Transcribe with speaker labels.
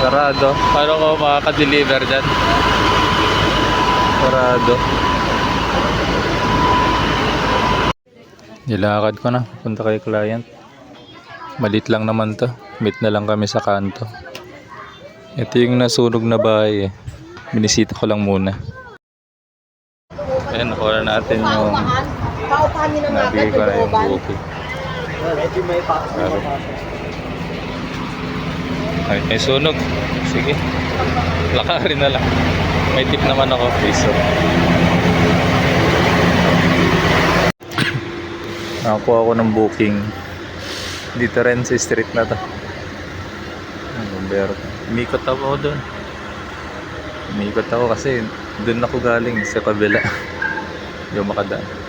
Speaker 1: Sarado. Paano ko makaka-deliver dyan? Sarado. Nilakad ko na. Punta kay client. Malit lang naman to. Meet na lang kami sa kanto. Ito yung nasunog na bahay eh. Binisita ko lang muna. Ayan, nakuha na natin yung nabigay ko na yung booking. Ay, may sunog. Sige. Lakarin na lang. May tip naman ako. Piso. Nakakuha ako ng booking. Dito rin sa street na to. Umikot ako doon. Umikot ako kasi doon ako galing sa kabila. Yung makadaan.